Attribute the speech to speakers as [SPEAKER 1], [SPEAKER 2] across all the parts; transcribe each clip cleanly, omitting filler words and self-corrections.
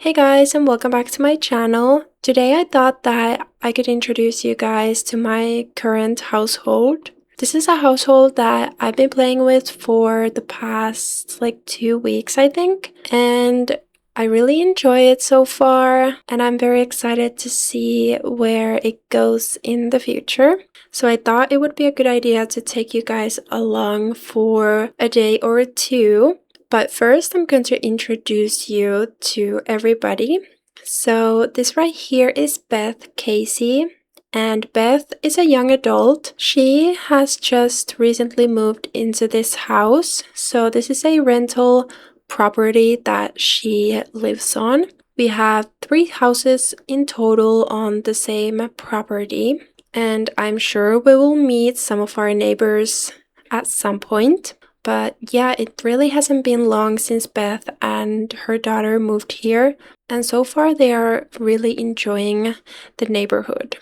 [SPEAKER 1] Hey guys, and welcome back to my channel. Today I thought that I could introduce you guys to my current household. This is a household that I've been playing with for the past 2 weeks, I think, and I really enjoy it so far, and I'm very excited to see where it goes in the future. So I thought it would be a good idea to take you guys along for a day or two. But first, I'm going to introduce you to everybody. So this right here is Beth Casey, and Beth is a young adult. She has just recently moved into this house. So this is a rental property that she lives on. We have 3 houses in total on the same property, and I'm sure we will meet some of our neighbors at some point. But yeah, it really hasn't been long since Beth and her daughter moved here, and so far they are really enjoying the neighborhood.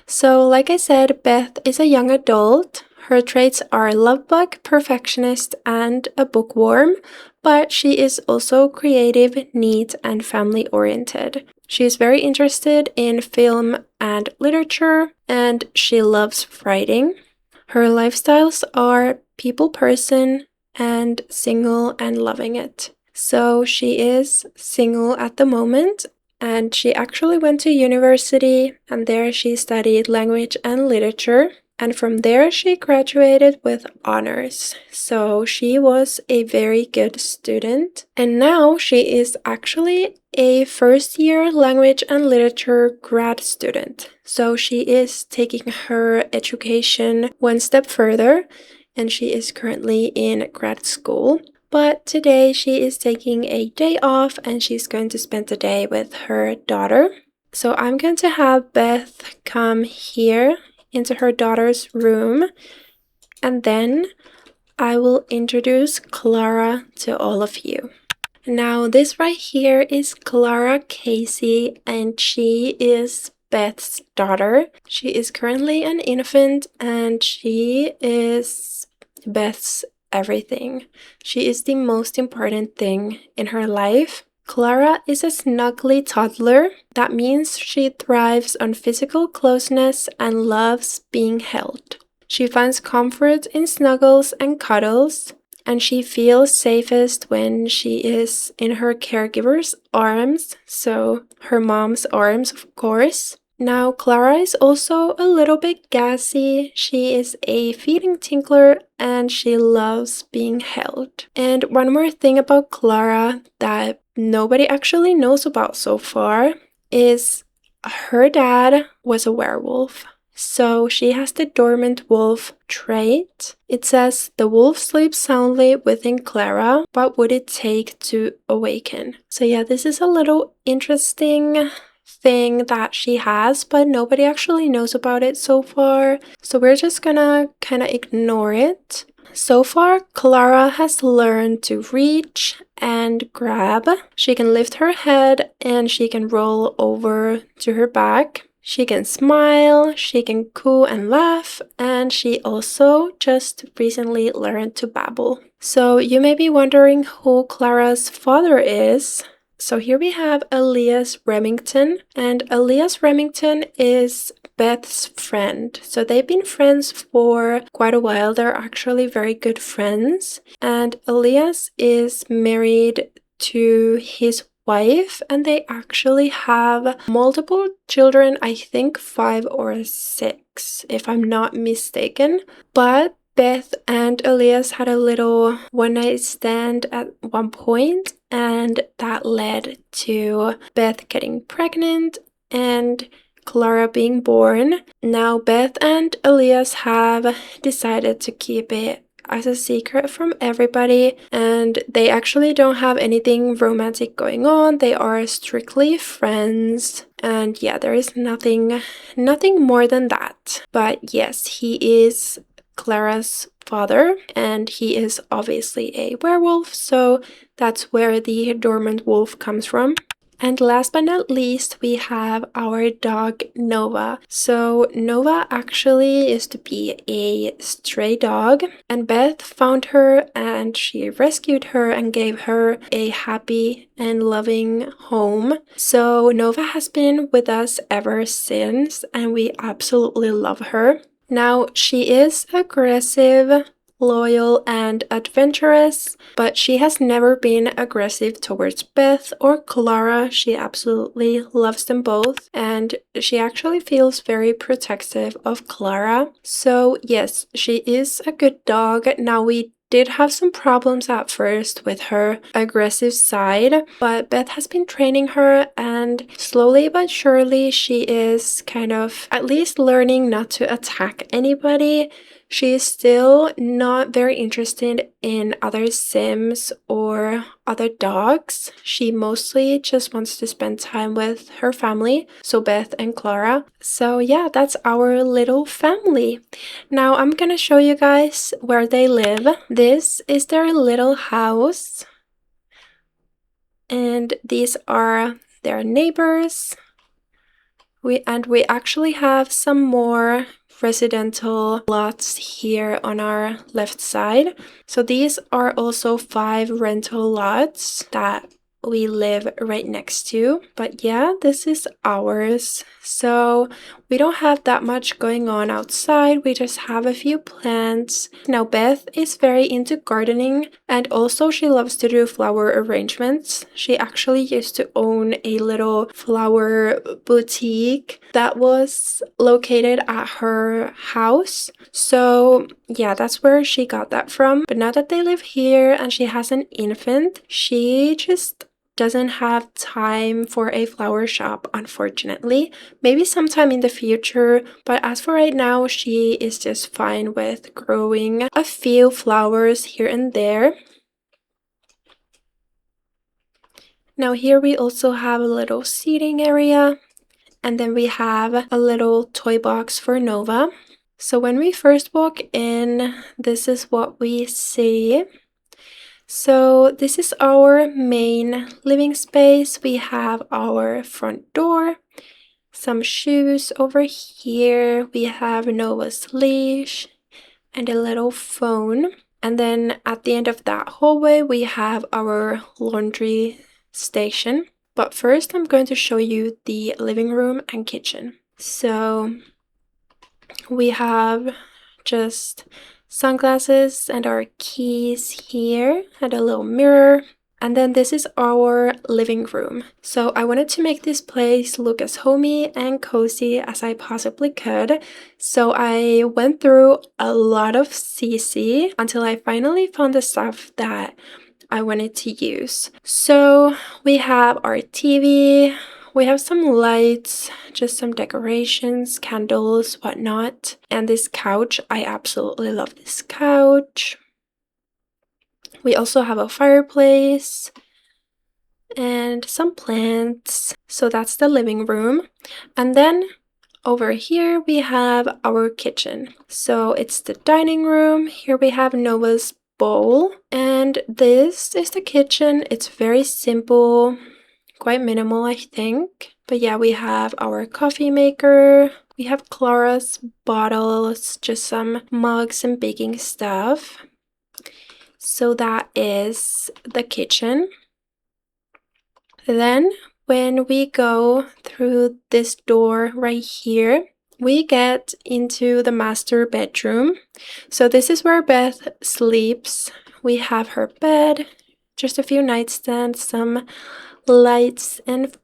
[SPEAKER 1] So like I said, Beth is a young adult. Her traits are lovebug, perfectionist, and a bookworm, but she is also creative, neat, and family-oriented. She is very interested in film and literature, and she loves writing. Her lifestyles are people person, and single and loving it. So she is single at the moment, and she actually went to university, and there she studied language and literature, and from there she graduated with honors. So she was a very good student, and now she is actually a first-year language and literature grad student. So she is taking her education one step further, and she is currently in grad school. But today she is taking a day off, and she's going to spend the day with her daughter. So I'm going to have Beth come here into her daughter's room, and then I will introduce Clara to all of you. Now this right here is Clara Casey, and she is Beth's daughter. She is currently an infant, and she is Beth's everything. She is the most important thing in her life. Clara is a snuggly toddler. That means she thrives on physical closeness and loves being held. She finds comfort in snuggles and cuddles, and she feels safest when she is in her caregiver's arms, so her mom's arms, of course. Now, Clara is also a little bit gassy. She is a feeding tinkler, and she loves being held. And one more thing about Clara that nobody actually knows about so far is her dad was a werewolf. So she has the dormant wolf trait. It says the wolf sleeps soundly within Clara. What would it take to awaken? So yeah, this is a little interesting thing that she has, but nobody actually knows about it so far. So we're just gonna kind of ignore it. So far, Clara has learned to reach and grab. She can lift her head and she can roll over to her back. She can smile, she can coo and laugh, and she also just recently learned to babble. So you may be wondering who Clara's father is. So here we have Elias Remington, and Elias Remington is Beth's friend. So they've been friends for quite a while. They're actually very good friends. And Elias is married to his wife, and they actually have multiple children, I think 5 or 6, if I'm not mistaken. But Beth and Elias had a little one-night stand at one point, and that led to Beth getting pregnant and Clara being born. Now Beth and Elias have decided to keep it as a secret from everybody, and they actually don't have anything romantic going on. They are strictly friends, and yeah, there is nothing more than that. But yes, he is Clara's father, and he is obviously a werewolf, so that's where the dormant wolf comes from. And last but not least, we have our dog Nova. So Nova actually used to be a stray dog, and Beth found her and she rescued her and gave her a happy and loving home. So Nova has been with us ever since, and we absolutely love her. Now, she is aggressive, loyal, and adventurous, but she has never been aggressive towards Beth or Clara. She absolutely loves them both, and she actually feels very protective of Clara. So yes, she is a good dog. Now, we did have some problems at first with her aggressive side, but Beth has been training her, and slowly but surely she is kind of at least learning not to attack anybody. She is still not very interested in other Sims or other dogs. She mostly just wants to spend time with her family, so Beth and Clara. So yeah, that's our little family. Now I'm gonna show you guys where they live. This is their little house, and these are their neighbors. We actually have some more residential lots here on our left side. So these are also 5 rental lots that we live right next to. But yeah, this is ours. So we don't have that much going on outside. We just have a few plants. Now Beth is very into gardening, and also she loves to do flower arrangements. She actually used to own a little flower boutique that was located at her house. So yeah, that's where she got that from. But now that they live here and she has an infant, she just doesn't have time for a flower shop, unfortunately. Maybe sometime in the future, but as for right now, she is just fine with growing a few flowers here and there. Now here we also have a little seating area, and then we have a little toy box for Nova. So when we first walk in, this is what we see. So this is our main living space. We have our front door, some shoes over here. We have Nova's leash and a little phone. And then at the end of that hallway, we have our laundry station. But first, I'm going to show you the living room and kitchen. So we have just sunglasses and our keys here and a little mirror. And then this is our living room. So I wanted to make this place look as homey and cozy as I possibly could. So I went through a lot of CC until I finally found the stuff that I wanted to use. So we have our TV, we have some lights, just some decorations, candles, whatnot. And this couch, I absolutely love this couch. We also have a fireplace and some plants. So that's the living room. And then over here we have our kitchen. So it's the dining room. Here we have Nova's bowl, and this is the kitchen. It's very simple, quite minimal, I think. But yeah, we have our coffee maker, we have Clara's bottles, just some mugs and baking stuff. So that is the kitchen. Then when we go through this door right here, we get into the master bedroom. So this is where Beth sleeps. We have her bed, just a few nightstands, some lights and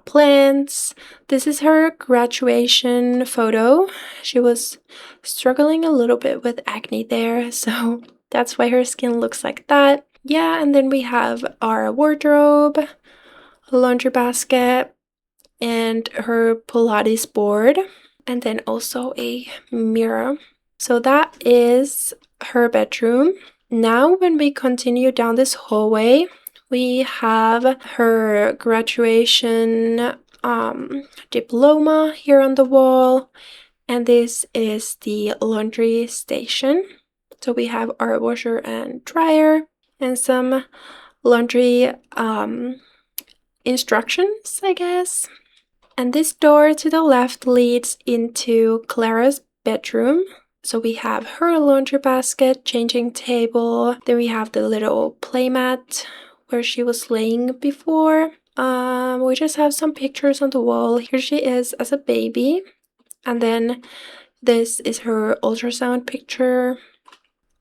[SPEAKER 1] plants. This is her graduation photo. She was struggling a little bit with acne there, so that's why her skin looks like that. Yeah, and then we have our wardrobe, a laundry basket, and her Pilates board, and then also a mirror. So that is her bedroom. Now when we continue down this hallway, we have her graduation diploma here on the wall, and this is the laundry station. So we have our washer and dryer and some laundry instructions, I guess. And this door to the left leads into Clara's bedroom. So we have her laundry basket, changing table. Then we have the little playmat where she was laying before. We just have some pictures on the wall. Here she is as a baby. And then this is her ultrasound picture.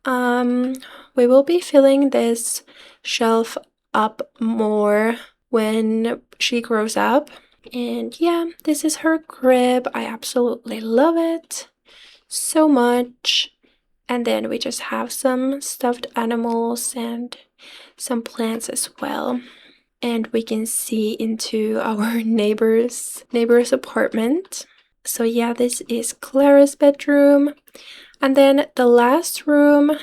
[SPEAKER 1] We will be filling this shelf up more when she grows up. And yeah, this is her crib. I absolutely love it so much. And then we just have some stuffed animals and some plants as well. And we can see into our neighbor's apartment. So yeah, this is Clara's bedroom. And then the last room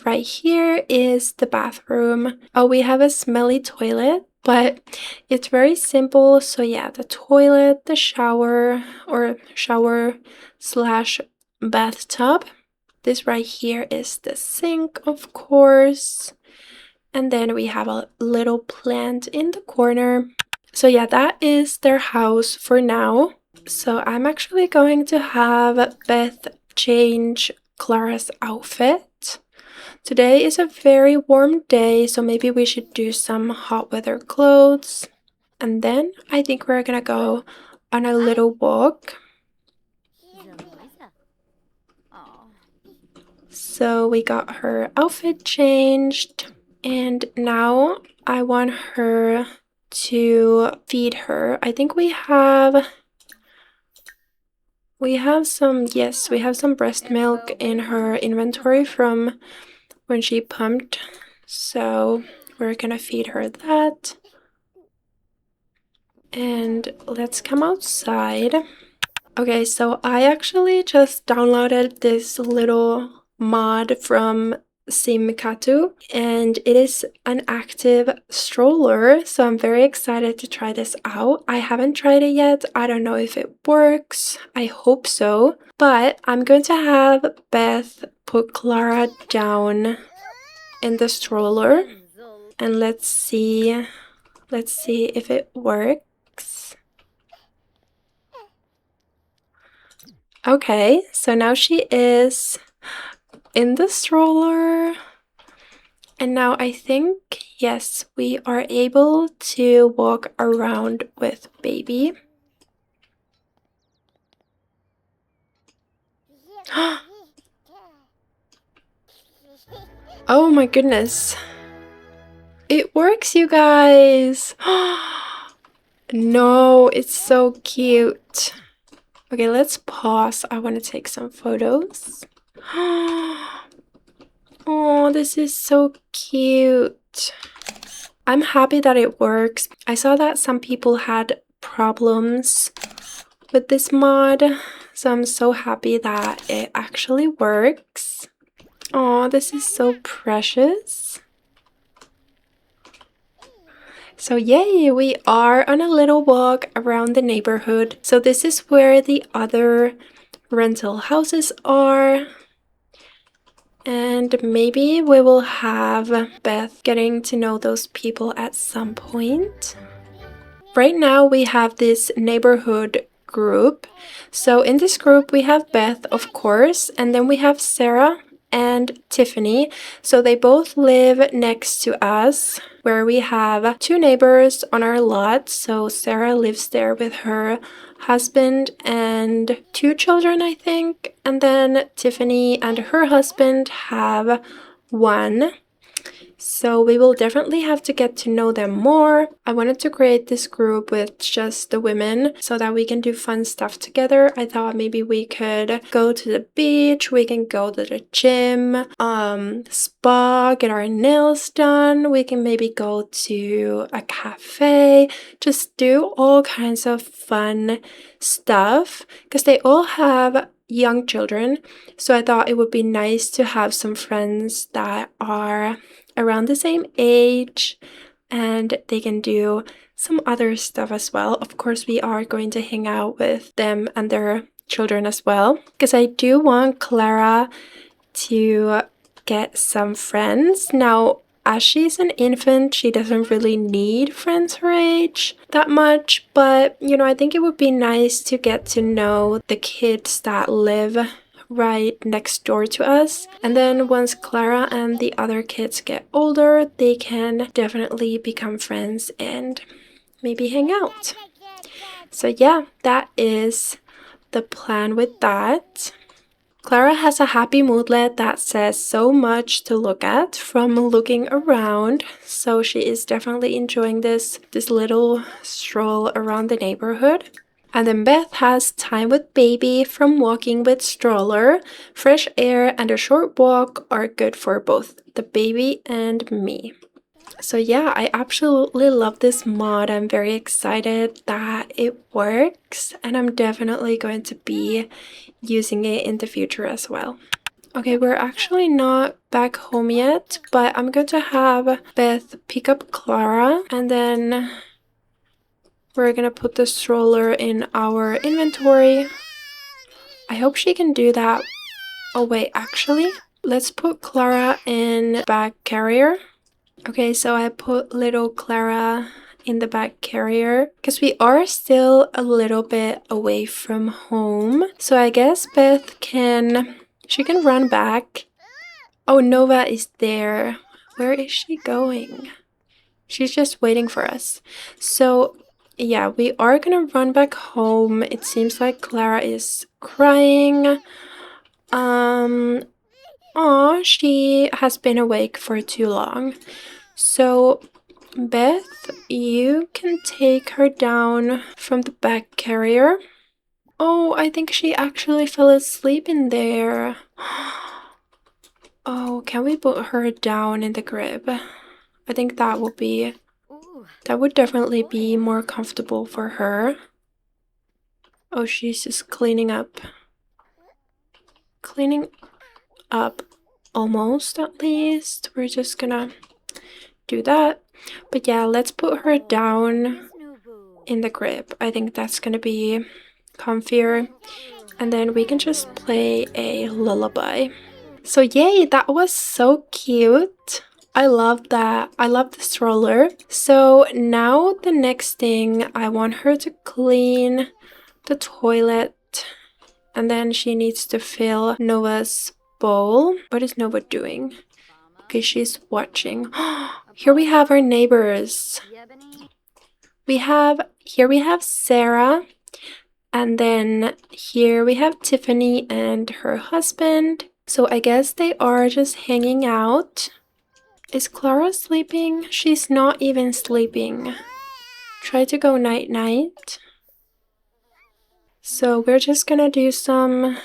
[SPEAKER 1] right here is the bathroom. Oh, we have a smelly toilet, but it's very simple. So yeah, the toilet, the shower or shower slash bathtub. This right here is the sink, of course. And then we have a little plant in the corner. So yeah, that is their house for now. So I'm actually going to have Beth change Clara's outfit. Today is a very warm day, so maybe we should do some hot weather clothes. And then I think we're gonna go on a little walk. So we got her outfit changed, and now I want her to feed her. I think we have some, yes, we have some breast milk in her inventory from when she pumped. So we're gonna feed her that. And let's come outside. Okay, so I actually just downloaded this little mod from Simkatu, and it is an active stroller, so I'm very excited to try this out. I haven't tried it yet. I don't know if it works. I hope so. But I'm going to have Beth put Clara down in the stroller, and let's see if it works. Okay, so now she is in the stroller. And now I think, yes, we are able to walk around with baby. Oh my goodness. It works, you guys. No, it's so cute. Okay, let's pause. I want to take some photos. Oh, this is so cute. I'm happy that it works. I saw that some people had problems with this mod, so I'm so happy that it actually works. Oh, this is so precious. So yay, we are on a little walk around the neighborhood. So this is where the other rental houses are. And maybe we will have Beth getting to know those people at some point. Right now we have this neighborhood group. So in this group we have Beth, of course, and then we have Sarah and Tiffany. So they both live next to us, where we have two neighbors on our lot. So Sarah lives there with her husband and two children, I think. And then Tiffany and her husband have one. So we will definitely have to get to know them more. I wanted to create this group with just the women so that we can do fun stuff together. I thought maybe we could go to the beach, we can go to the gym, spa, get our nails done. We can maybe go to a cafe, just do all kinds of fun stuff because they all have young children. So I thought it would be nice to have some friends that are around the same age and they can do some other stuff as well. Of course, we are going to hang out with them and their children as well because I do want Clara to get some friends. Now, as she's an infant, she doesn't really need friends her age that much, but you know, I think it would be nice to get to know the kids that live right next door to us. And then once Clara and the other kids get older, they can definitely become friends and maybe hang out. So yeah, that is the plan with that. Clara has a happy moodlet that says so much to look at from looking around, so she is definitely enjoying this little stroll around the neighborhood. And then Beth has time with baby from walking with stroller. Fresh air and a short walk are good for both the baby and me. So yeah, I absolutely love this mod. I'm very excited that it works, and I'm definitely going to be using it in the future as well. Okay, we're actually not back home yet, but I'm going to have Beth pick up Clara, and then we're gonna put the stroller in our inventory. I hope she can do that. Oh wait, actually, let's put Clara in bag carrier. Okay, so I put little Clara in the bag carrier because we are still a little bit away from home. So I guess Beth can run back. Oh, Nova is there. Where is she going? She's just waiting for us. So yeah, we are gonna run back home. It seems like Clara is crying. Aw, she has been awake for too long. So Beth, you can take her down from the back carrier. Oh, I think she actually fell asleep in there. Oh, can we put her down in the crib? I think that would definitely be more comfortable for her. Oh, she's just cleaning up. Cleaning up almost, at least. We're just gonna do that. But yeah, let's put her down in the crib. I think that's gonna be comfier. And then we can just play a lullaby. So yay, that was so cute. I love that. I love the stroller. So now the next thing, I want her to clean the toilet, and then she needs to fill Nova's bowl. What is Nova doing? Okay, she's watching. Here we have our neighbors. We have Sarah, and then here we have Tiffany and her husband. So I guess they are just hanging out. Is Clara sleeping? She's not even sleeping. Try to go night-night. So we're just gonna do some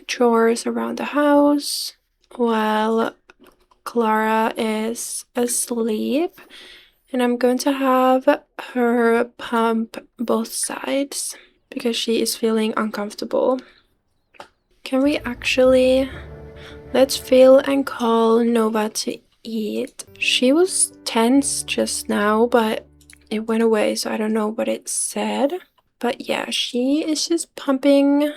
[SPEAKER 1] chores around the house while Clara is asleep. And I'm going to have her pump both sides because she is feeling uncomfortable. Can we actually... Let's fill and call Nova to eat. She was tense just now, but it went away, so I don't know what it said. But yeah, she is just pumping.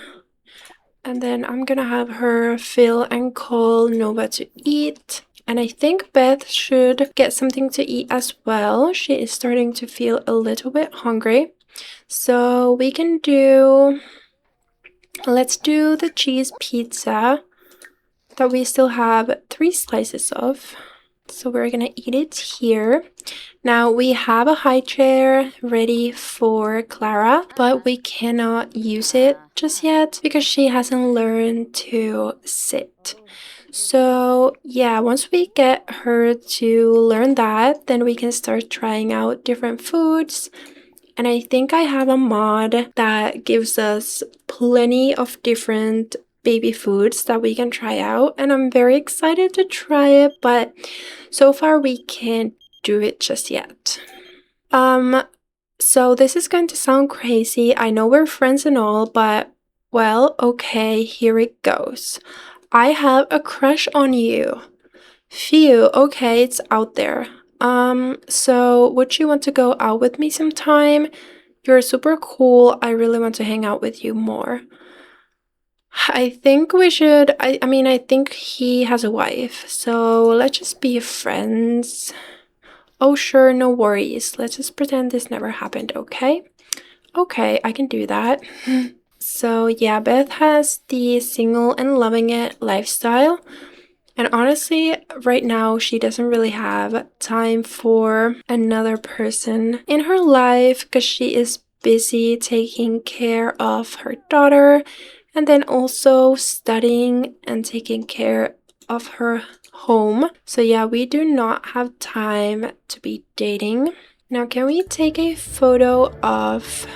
[SPEAKER 1] And then I'm gonna have her fill and call Nova to eat. And I think Beth should get something to eat as well. She is starting to feel a little bit hungry. So we can do... Let's do the cheese pizza that we still have 3 slices of. So we're gonna eat it here. Now we have a high chair ready for Clara, but we cannot use it just yet because she hasn't learned to sit. So yeah, once we get her to learn that, then we can start trying out different foods. And I think I have a mod that gives us plenty of different baby foods that we can try out, and I'm very excited to try it, but so far we can't do it just yet. So this is going to sound crazy. I know we're friends and all, but well, okay, here it goes. I have a crush on you. Phew, okay, it's out there. So would you want to go out with me sometime? You're super cool. I really want to hang out with you more. I think we should, I mean, I think he has a wife, so let's just be friends. Oh, sure, no worries. Let's just pretend this never happened, okay? Okay, I can do that. So yeah, Beth has the single and loving it lifestyle. And honestly, right now, she doesn't really have time for another person in her life because she is busy taking care of her daughter and then also studying and taking care of her home. So yeah, we do not have time to be dating. Now, can we take a photo of...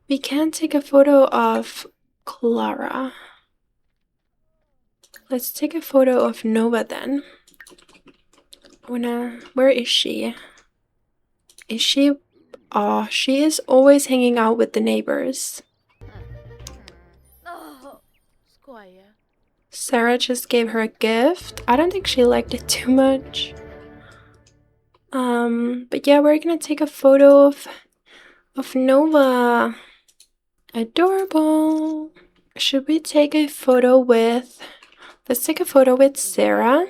[SPEAKER 1] We can take a photo of Clara. Let's take a photo of Nova then. Where is she? Is she... Oh, she is always hanging out with the neighbors. Sarah just gave her a gift. I don't think she liked it too much. But yeah, we're gonna take a photo of Nova. Adorable. Should we take a photo with... Let's take a photo with Sarah.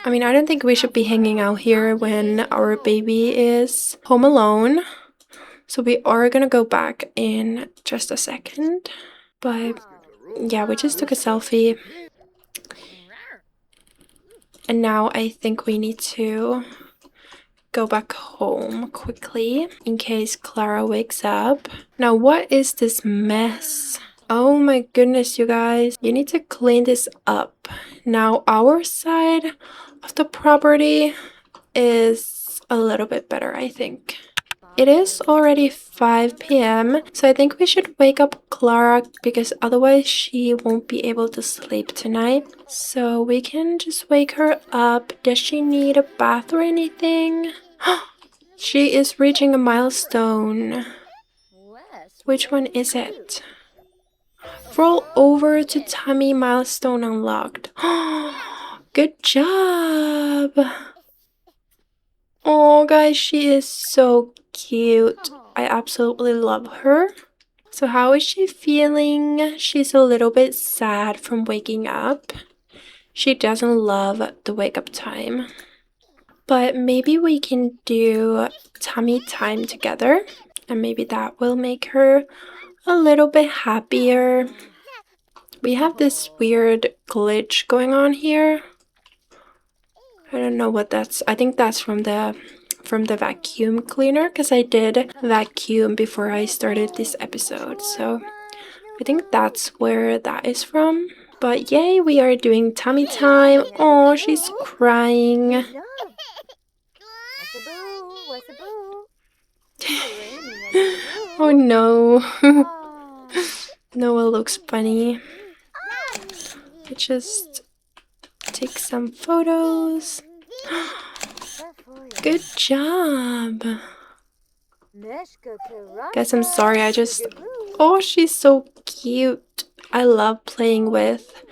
[SPEAKER 1] I mean, I don't think we should be hanging out here when our baby is home alone. So we are gonna go back in just a second. But yeah, we just took a selfie. And now I think we need to go back home quickly in case Clara wakes up. Now, what is this mess? Oh my goodness, you guys. You need to clean this up. Now, our side of the property is a little bit better, I think. It is already 5 p.m. so I think we should wake up Clara because otherwise she won't be able to sleep tonight. So we can just wake her up. Does she need a bath or anything? She is reaching a milestone. Which one is it? Roll over to tummy milestone unlocked. Good job! Oh, guys, she is so cute. I absolutely love her. So how is she feeling? She's a little bit sad from waking up. She doesn't love the wake up time. But maybe we can do tummy time together. And maybe that will make her a little bit happier. We have this weird glitch going on here. I don't know what that's. I think that's from the vacuum cleaner because I did vacuum before I started this episode. So I think that's where that is from. But yay, we are doing tummy time. Oh, she's crying. Oh no. Noah looks funny. Let's just take some photos. Good job. Guys, I'm sorry, Oh, she's so cute. I love playing with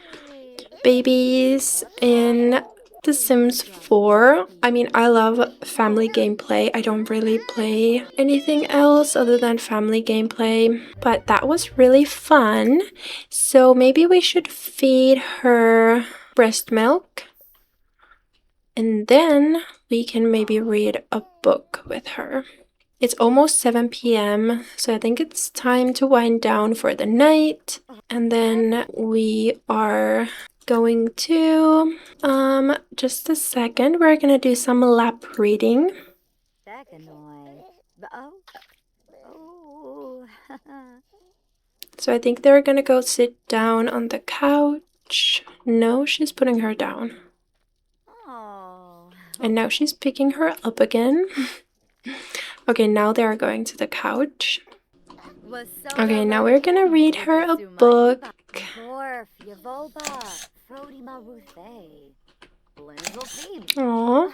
[SPEAKER 1] babies in The Sims 4. I mean, I love family gameplay. I don't really play anything else other than family gameplay. But that was really fun. So maybe we should feed her breast milk. And then we can maybe read a book with her. It's almost 7 p.m. so I think it's time to wind down for the night. And then we are going to, just a second, we're gonna do some lap reading. So I think they're gonna go sit down on the couch. No, she's putting her down. And now she's picking her up again. Okay, now they are going to the couch. Okay, now we're gonna read her a book. Aww.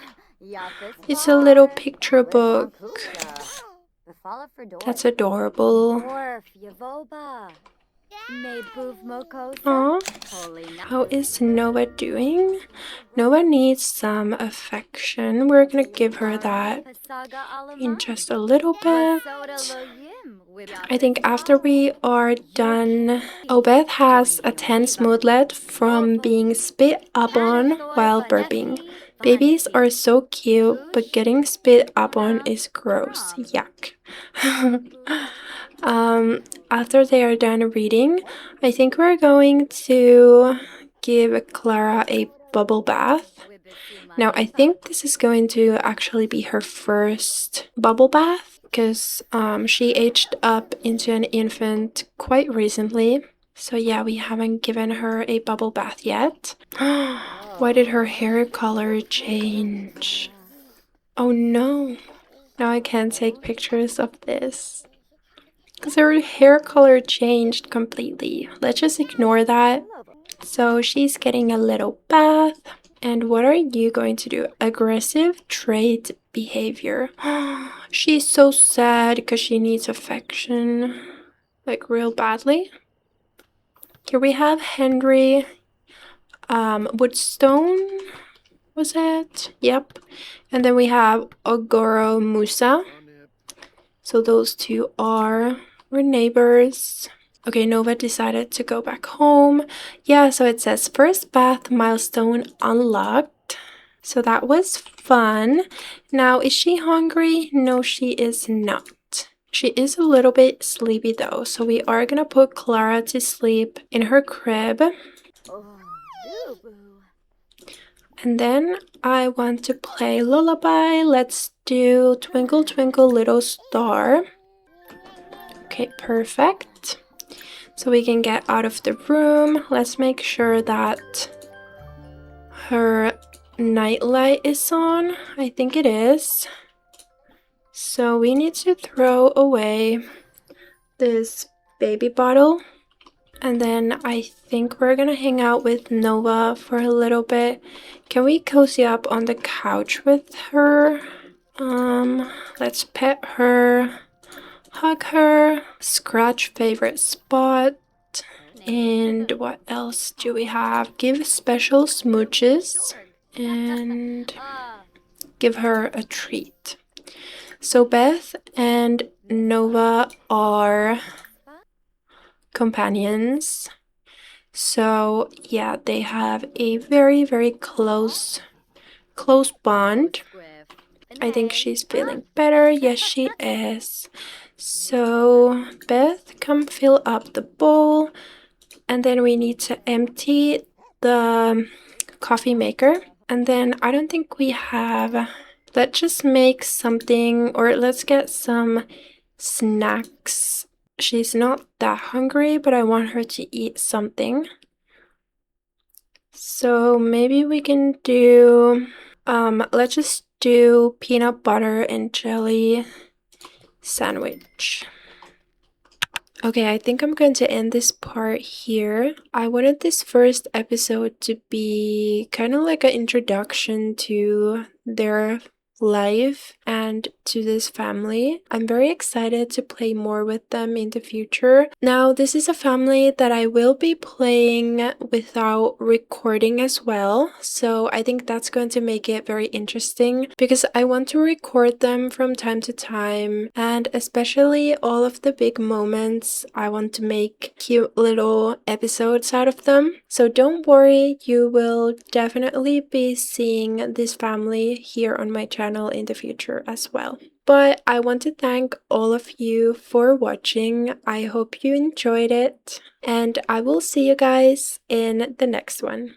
[SPEAKER 1] It's a little picture book. That's adorable. Aww. How is Nova doing? Nova needs some affection. We're gonna give her that in just a little bit. I think after we are done, Obeth has a tense moodlet from being spit up on while burping. Babies are so cute, but getting spit up on is gross. Yuck. After they are done reading, I think we're going to give Clara a bubble bath. Now, I think this is going to actually be her first bubble bath because she aged up into an infant quite recently. So yeah, we haven't given her a bubble bath yet. Why did her hair color change? Oh no. Now I can't take pictures of this because her hair color changed completely. Let's just ignore that. So she's getting a little bath. And what are you going to do? Aggressive trait behavior. She's so sad because she needs affection, like real badly. Here we have Henry Woodstone, was it? Yep. And then we have Ogoro Musa. So those two are our neighbors. Okay, Nova decided to go back home. Yeah, so it says first bath milestone unlocked. So that was fun. Now, is she hungry? No, she is not. She is a little bit sleepy though, so we are gonna put Clara to sleep in her crib. And then I want to play lullaby. Let's do Twinkle Twinkle Little Star. Okay, perfect. So we can get out of the room. Let's make sure that her nightlight is on. I think it is. So we need to throw away this baby bottle. And then I think we're gonna hang out with Nova for a little bit. Can we cozy up on the couch with her? Let's pet her, hug her, scratch favorite spot. And what else do we have? Give special smooches and give her a treat. So Beth and Nova are companions. So yeah, they have a very close bond. I think she's feeling better. Yes, she is. So Beth, come fill up the bowl. And then we need to empty the coffee maker. And then I don't think we have... Let's just make something, or let's get some snacks. She's not that hungry, but I want her to eat something. So maybe we can do... let's just do peanut butter and jelly sandwich. Okay, I think I'm going to end this part here. I wanted this first episode to be kind of like an introduction to their life and to this family. I'm very excited to play more with them in the future. Now, this is a family that I will be playing without recording as well. So I think that's going to make it very interesting because I want to record them from time to time, and especially all of the big moments, I want to make cute little episodes out of them. So don't worry, you will definitely be seeing this family here on my channel in the future as well. But I want to thank all of you for watching. I hope you enjoyed it, and I will see you guys in the next one.